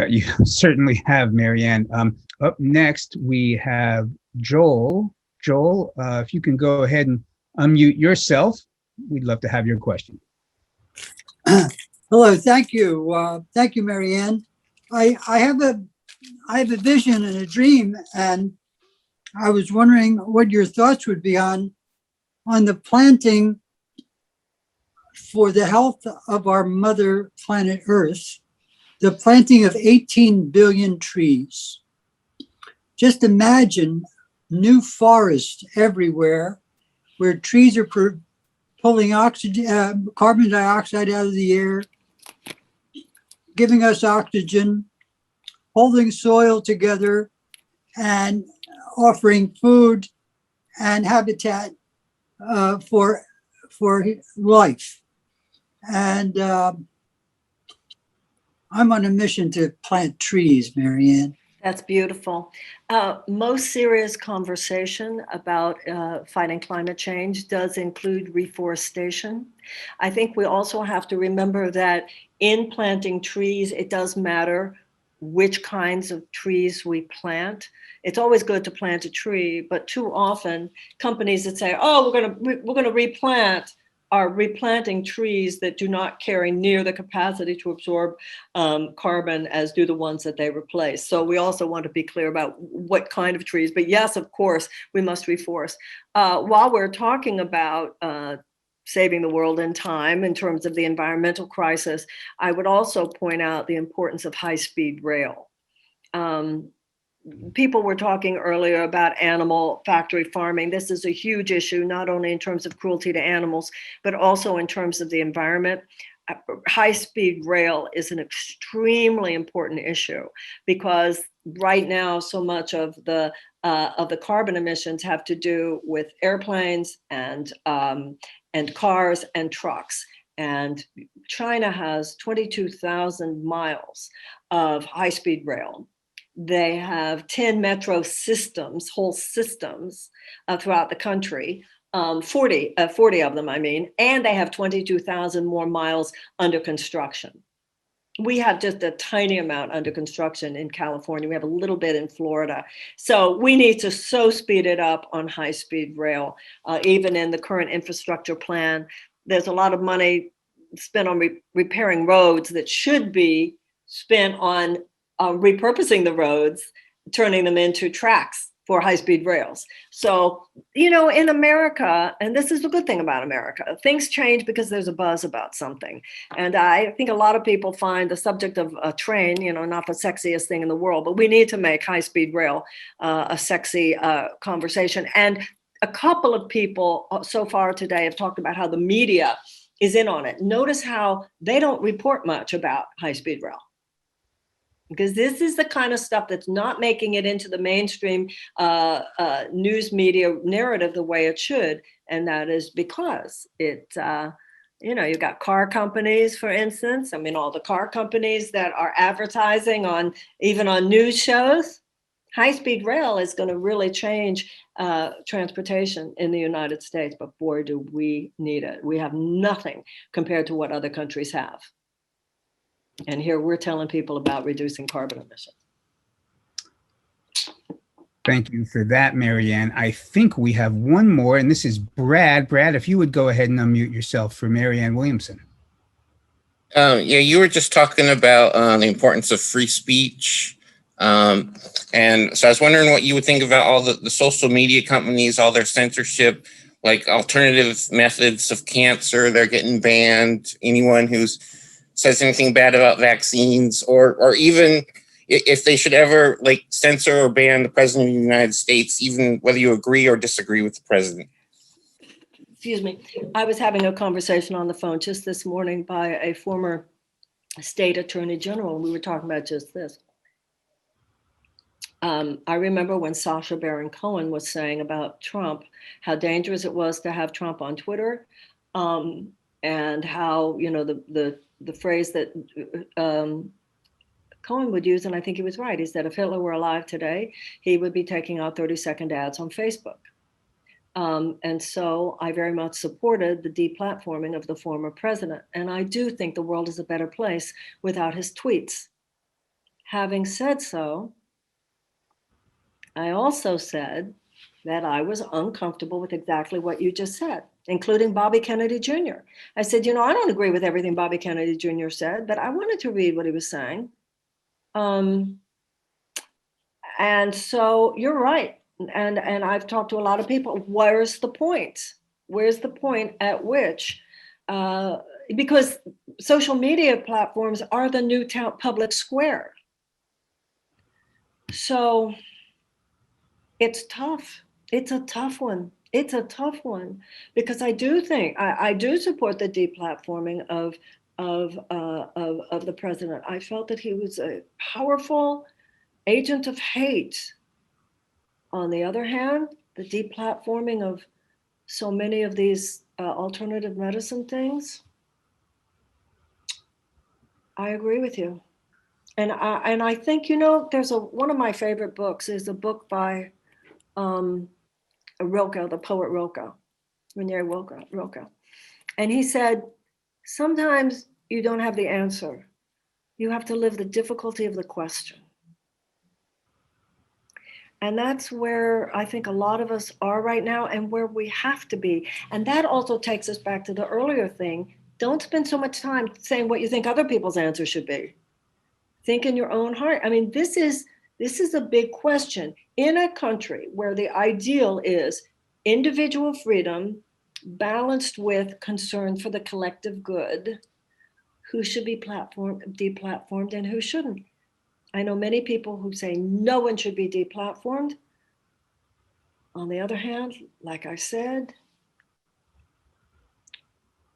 You certainly have, Marianne. Up next, we have Joel. Joel, if you can go ahead and unmute yourself, we'd love to have your question. Hello, thank you. Thank you, Marianne. I have a vision and a dream, and I was wondering what your thoughts would be on the planting for the health of our mother planet Earth, the planting of 18 billion trees. Just imagine new forests everywhere where trees are pulling oxygen, carbon dioxide out of the air, giving us oxygen, holding soil together, and offering food and habitat for life. And I'm on a mission to plant trees, Marianne. That's beautiful. Most serious conversation about fighting climate change does include reforestation. I think we also have to remember that in planting trees, it does matter which kinds of trees we plant. It's always good to plant a tree, but too often companies that say, "Oh, we're gonna replant," are replanting trees that do not carry near the capacity to absorb carbon as do the ones that they replace. So we also want to be clear about what kind of trees. But yes, of course, we must reforest. While we're talking about saving the world in time in terms of the environmental crisis, I would also point out the importance of high-speed rail. People were talking earlier about animal factory farming. This is a huge issue, not only in terms of cruelty to animals, but also in terms of the environment. High-speed rail is an extremely important issue because right now, so much of the carbon emissions have to do with airplanes and cars and trucks. And China has 22,000 miles of high-speed rail. They have 10 metro systems, whole systems throughout the country, 40 of them, I mean, and they have 22,000 more miles under construction. We have just a tiny amount under construction in California. We have a little bit in Florida. So we need to so speed it up on high-speed rail. Even in the current infrastructure plan, there's a lot of money spent on repairing roads that should be spent on repurposing the roads, turning them into tracks for high-speed rails. So, you know, in America, and this is the good thing about America, things change because there's a buzz about something. And I think a lot of people find the subject of a train, you know, not the sexiest thing in the world, but we need to make high-speed rail a sexy conversation. And a couple of people so far today have talked about how the media is in on it. Notice how they don't report much about high-speed rail, because this is the kind of stuff that's not making it into the mainstream news media narrative the way it should. And that is because it, you know, you've got car companies, for instance. I mean, all the car companies that are advertising on, even on news shows. High-speed rail is going to really change transportation in the United States, but boy, do we need it. We have nothing compared to what other countries have. And here we're telling people about reducing carbon emissions. Thank you for that, Marianne. I think we have one more, and this is Brad. Brad, if you would go ahead and unmute yourself for Marianne Williamson. Yeah, you were just talking about the importance of free speech. And so I was wondering what you would think about all the social media companies, all their censorship, like alternative methods of cancer, they're getting banned. Anyone who's says anything bad about vaccines, or even if they should ever like censor or ban the president of the United States, even whether you agree or disagree with the president. Excuse me. I was having a conversation on the phone just this morning by a former state attorney general, and we were talking about just this. I remember when Sacha Baron Cohen was saying about Trump, how dangerous it was to have Trump on Twitter, and how, you know, the phrase that Cohen would use, and I think he was right, he said if Hitler were alive today, he would be taking out 30-second ads on Facebook. And so I very much supported the deplatforming of the former president. And I do think the world is a better place without his tweets. Having said so, I also said that I was uncomfortable with exactly what you just said, including Bobby Kennedy Jr. I said, I don't agree with everything Bobby Kennedy Jr. said, but I wanted to read what he was saying. And so you're right. And I've talked to a lot of people. Where's the point? Where's the point at which, because social media platforms are the new town public square. So it's tough. It's a tough one. It's a tough one because I do think I do support the deplatforming of the president. I felt that he was a powerful agent of hate. On the other hand, the deplatforming of so many of these alternative medicine things, I agree with you. And I think, there's one of my favorite books is a book by Rilke, the poet Rilke, Renier Rilke. And he said, sometimes you don't have the answer. You have to live the difficulty of the question. And that's where I think a lot of us are right now and where we have to be. And that also takes us back to the earlier thing. Don't spend so much time saying what you think other people's answer should be. Think in your own heart. I mean, this is a big question. In a country where the ideal is individual freedom balanced with concern for the collective good, who should be deplatformed and who shouldn't? I know many people who say no one should be deplatformed. On the other hand, like I said,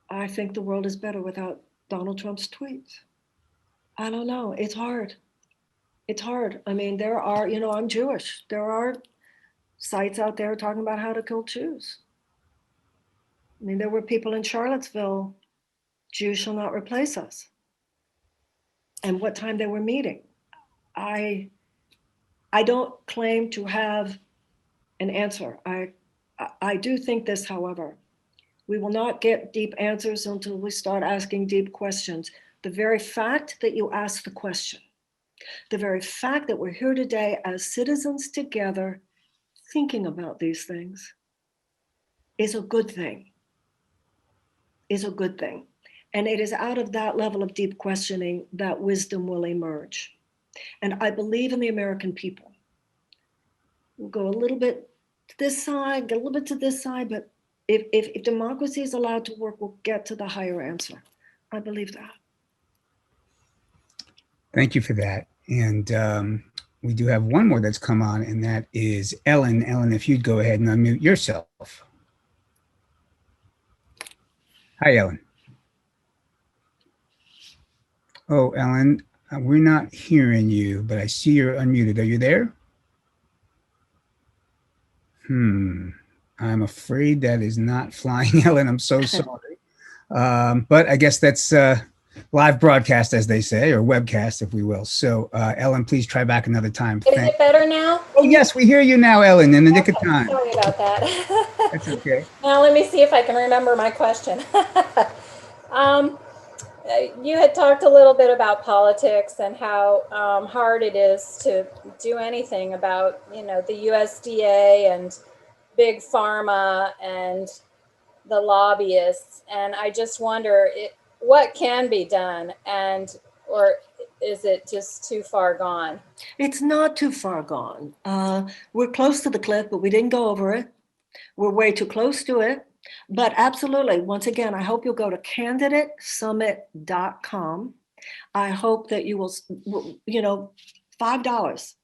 I think the world is better without Donald Trump's tweets. I don't know. It's hard. It's hard. I mean, there are, I'm Jewish. There are sites out there talking about how to kill Jews. I mean, there were people in Charlottesville, Jews shall not replace us. And what time they were meeting. I don't claim to have an answer. I do think this, however, we will not get deep answers until we start asking deep questions. The very fact that you ask the question, the very fact that we're here today as citizens together thinking about these things is a good thing, is a good thing. And it is out of that level of deep questioning that wisdom will emerge. And I believe in the American people. We'll go a little bit to this side, get a little bit to this side, but if democracy is allowed to work, we'll get to the higher answer. I believe that. Thank you for that. And we do have one more that's come on, and that is Ellen. Ellen, if you'd go ahead and unmute yourself. Hi, Ellen. Oh, Ellen, we're not hearing you, but I see you're unmuted. Are you there? I'm afraid that is not flying, Ellen. I'm so sorry. But I guess that's live broadcast, as they say, or webcast, if we will. So, Ellen, please try back another time. Is it better now? Oh, yes, we hear you now, Ellen, in the nick of time. Sorry about that. That's okay. Now let me see if I can remember my question. You had talked a little bit about politics and how hard it is to do anything about, the USDA and big pharma and the lobbyists. And I just wonder what can be done, or is it just too far gone? It's not too far gone. We're close to the cliff, but we didn't go over it. We're way too close to it. But absolutely, once again, I hope you'll go to candidatesummit.com. I hope that you will, $5,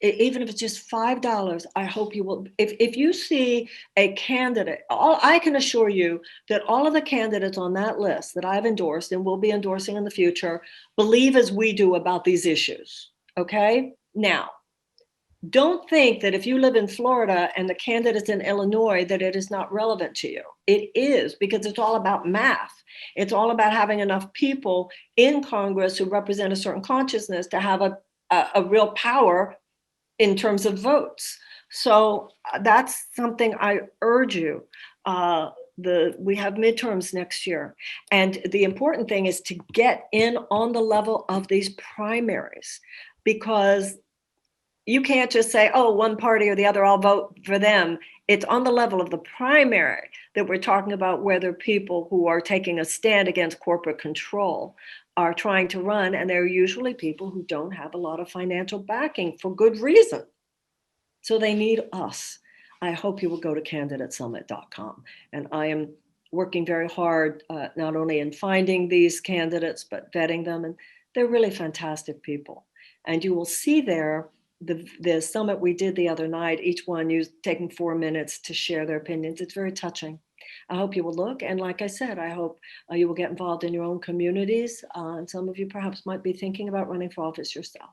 even if it's just $5, I hope you will. If you see a candidate, I can assure you that all of the candidates on that list that I've endorsed and will be endorsing in the future believe as we do about these issues. Okay? Now, don't think that if you live in Florida and the candidate's in Illinois, that it is not relevant to you. It is, because it's all about math. It's all about having enough people in Congress who represent a certain consciousness to have a real power in terms of votes. So that's something I urge you. We have midterms next year. And the important thing is to get in on the level of these primaries. because you can't just say, oh, one party or the other, I'll vote for them. It's on the level of the primary that we're talking about whether people who are taking a stand against corporate control are trying to run, and they're usually people who don't have a lot of financial backing for good reason. So they need us. I hope you will go to candidatesummit.com. And I am working very hard, not only in finding these candidates, but vetting them. And they're really fantastic people. And you will see there the summit we did the other night, each one taking 4 minutes to share their opinions. It's very touching. I hope you will look. And like I said, I hope you will get involved in your own communities. And some of you perhaps might be thinking about running for office yourself.